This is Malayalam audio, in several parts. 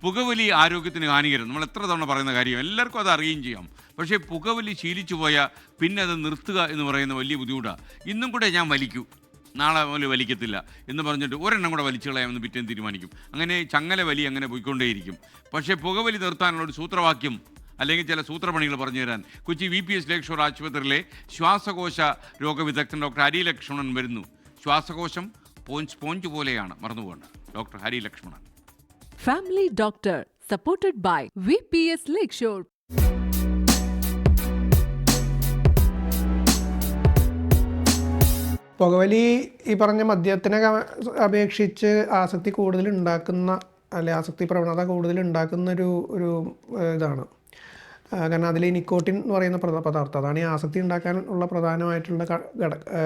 പുകവലി ആരോഗ്യത്തിന് ഹാനികരം. നമ്മൾ എത്ര തവണ പറയുന്ന കാര്യം, എല്ലാവർക്കും അത് അറിയുകയും ചെയ്യാം. പക്ഷേ പുകവലി ശീലിച്ചു പോയാൽ പിന്നെ അത് നിർത്തുക എന്ന് പറയുന്ന വലിയ ബുദ്ധിമുട്ടാണ്. ഇന്നും കൂടെ ഞാൻ വലിക്കൂ, നാളെ മുതൽ വലിക്കത്തില്ല എന്ന് പറഞ്ഞിട്ട് ഒരെണ്ണം കൂടെ വലിച്ചു കളയാമെന്ന് പിറ്റേന്ന് തീരുമാനിക്കും. അങ്ങനെ ചങ്ങല വലി അങ്ങനെ പോയിക്കൊണ്ടേയിരിക്കും. പക്ഷേ പുകവലി നിർത്താനുള്ള ഒരു സൂത്രവാക്യം അല്ലെങ്കിൽ ചില സൂത്രപണികൾ പറഞ്ഞു തരാൻ കൊച്ചി VPS ലേക്ക് ഷോർ ആശുപത്രിയിലെ ശ്വാസകോശ രോഗവിദഗ്ധൻ ഡോക്ടർ ഹരി ലക്ഷ്മണൻ വരുന്നു. ശ്വാസകോശം സ്പോഞ്ച് പോലെയാണ്, മറന്നുപോകണ്ട. Doctor Hari Lakshmanan, family doctor, supported by VPS lake shore. പുകവലി ഈ പറഞ്ഞ മദ്യത്തിനെ അപേക്ഷിച്ച് ആസക്തി കൂടുതൽ ഉണ്ടാക്കുന്ന, അല്ലെ ആസക്തി പ്രവണത കൂടുതൽ ഉണ്ടാക്കുന്ന ഒരു ഇതാണ്. കാരണം അതിൽ നിക്കോട്ടിൻ എന്ന് പറയുന്ന പദാർത്ഥം, അതാണ് ഈ ആസക്തി ഉണ്ടാക്കാനുള്ള പ്രധാനമായിട്ടുള്ള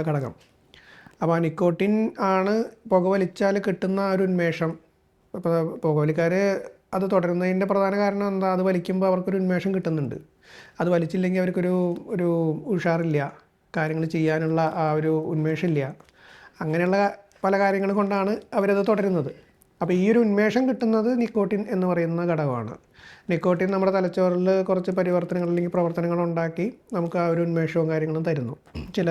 ഘടകം. അപ്പോൾ ആ നിക്കോട്ടിൻ ആണ് പുകവലിച്ചാൽ കിട്ടുന്ന ഒരു ഉന്മേഷം. ഇപ്പോൾ പുകവലിക്കാർ അത് തുടരുന്നതിൻ്റെ പ്രധാന കാരണം എന്താ? അത് വലിക്കുമ്പോൾ അവർക്കൊരു ഉന്മേഷം കിട്ടുന്നുണ്ട്. അത് വലിച്ചില്ലെങ്കിൽ അവർക്കൊരു ഉഷാറില്ല, കാര്യങ്ങൾ ചെയ്യാനുള്ള ആ ഒരു ഉന്മേഷമില്ല. അങ്ങനെയുള്ള പല കാര്യങ്ങൾ കൊണ്ടാണ് അവരത് തുടരുന്നത്. അപ്പോൾ ഈ ഒരു ഉന്മേഷം കിട്ടുന്നത് നിക്കോട്ടിൻ എന്ന് പറയുന്ന ഘടകമാണ്. നിക്കോട്ടിൻ നമ്മുടെ തലച്ചോറിൽ കുറച്ച് പരിവർത്തനങ്ങൾ അല്ലെങ്കിൽ പ്രവർത്തനങ്ങൾ ഉണ്ടാക്കി നമുക്ക് ആ ഒരു ഉന്മേഷവും കാര്യങ്ങളും തരുന്നു. ചില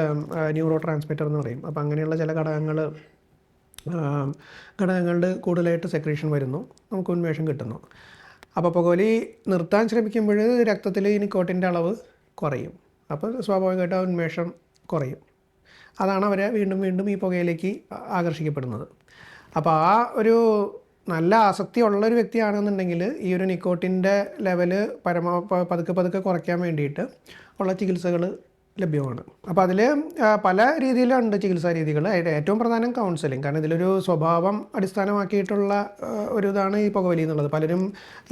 ന്യൂറോ ട്രാൻസ്മിറ്റർ എന്ന് പറയും. അപ്പോൾ അങ്ങനെയുള്ള ചില ഘടകങ്ങളുടെ കൂടുതലായിട്ട് സെക്രീഷൻ വരുന്നു, നമുക്ക് ഉന്മേഷം കിട്ടുന്നു. അപ്പോൾ പുകവലി നിർത്താൻ ശ്രമിക്കുമ്പോൾ രക്തത്തിൽ ഈ നിക്കോട്ടിൻ്റെ അളവ് കുറയും. അപ്പോൾ സ്വാഭാവികമായിട്ട് ആ ഉന്മേഷം കുറയും. അതാണ് അവരെ വീണ്ടും വീണ്ടും ഈ പുകയിലേക്ക് ആകർഷിക്കപ്പെടുന്നത്. അപ്പോൾ ആ ഒരു നല്ല ആസക്തി ഉള്ളൊരു വ്യക്തിയാണെന്നുണ്ടെങ്കിൽ ഈ ഒരു നിക്കോട്ടിൻ്റെ ലെവല് പതുക്കെ കുറയ്ക്കാൻ വേണ്ടിയിട്ട് ഉള്ള ചികിത്സകൾ ലഭ്യമാണ്. അപ്പോൾ അതിൽ പല രീതിയിലുണ്ട് ചികിത്സാ രീതികൾ. ഏറ്റവും പ്രധാനം കൗൺസിലിംഗ്. കാരണം ഇതിലൊരു സ്വഭാവം അടിസ്ഥാനമാക്കിയിട്ടുള്ള ഒരു ഇതാണ് ഈ പുകവലി എന്നുള്ളത്. പലരും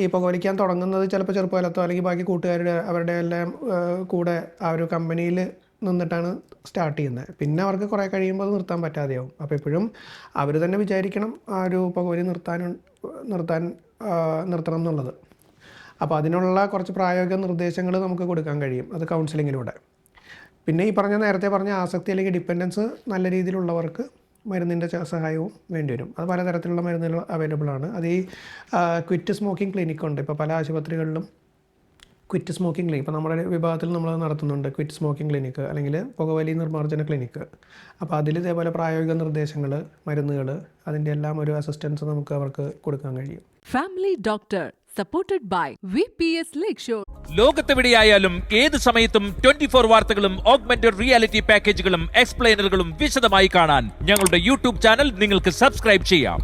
ഈ പുകവലിക്കാൻ തുടങ്ങുന്നത് ചിലപ്പോൾ ചെറുപ്പകാലത്തോ അല്ലെങ്കിൽ ബാക്കി അവരുടെ എല്ലാം കൂടെ ആ ഒരു കമ്പനിയിൽ നിന്നിട്ടാണ് സ്റ്റാർട്ട് ചെയ്യുന്നത്. പിന്നെ അവർക്ക് കുറേ കഴിയുമ്പോൾ അത് നിർത്താൻ പറ്റാതെയാവും. അപ്പോൾ എപ്പോഴും അവർ തന്നെ വിചാരിക്കണം ആ ഒരു പുകവലി നിർത്തണം എന്നുള്ളത്. അപ്പോൾ അതിനുള്ള കുറച്ച് പ്രായോഗിക നിർദ്ദേശങ്ങൾ നമുക്ക് കൊടുക്കാൻ കഴിയും, അത് കൗൺസിലിങ്ങിലൂടെ. പിന്നെ ഈ നേരത്തെ പറഞ്ഞ ആസക്തി അല്ലെങ്കിൽ ഡിപ്പെൻഡൻസ് നല്ല രീതിയിലുള്ളവർക്ക് മരുന്നിൻ്റെ സഹായവും വേണ്ടിവരും. അത് പലതരത്തിലുള്ള മരുന്നുകൾ അവൈലബിൾ ആണ്. അത് ഈ ക്വിറ്റ് സ്മോക്കിംഗ് ക്ലിനിക് ഉണ്ട്. ഇപ്പോൾ പല ആശുപത്രികളിലും ക്വിറ്റ് സ്മോക്കിംഗ് ക്ലിനിക്, ഇപ്പോൾ നമ്മുടെ വിഭാഗത്തിൽ നമ്മൾ നടത്തുന്നുണ്ട് ക്വിറ്റ് സ്മോക്കിംഗ് ക്ലിനിക്ക് അല്ലെങ്കിൽ പുകവലി നിർമ്മാർജ്ജന ക്ലിനിക്ക്. അപ്പോൾ അതിൽ ഇതേപോലെ പ്രായോഗിക നിർദ്ദേശങ്ങൾ, മരുന്നുകൾ, അതിൻ്റെ എല്ലാം ഒരു അസിസ്റ്റൻസ് നമുക്ക് അവർക്ക് കൊടുക്കാൻ കഴിയും. Family doctor, supported by VPS lake shore. ലോകത്തെവിടെയായാലും ഏത് സമയത്തും 24 വാർത്തകളും ഓഗ്മെന്റഡ് റിയാലിറ്റി പാക്കേജുകളും എക്സ്പ്ലെയിനറുകളും വിശദമായി കാണാൻ ഞങ്ങളുടെ YouTube ചാനൽ നിങ്ങൾക്ക് സബ്സ്ക്രൈബ് ചെയ്യാം.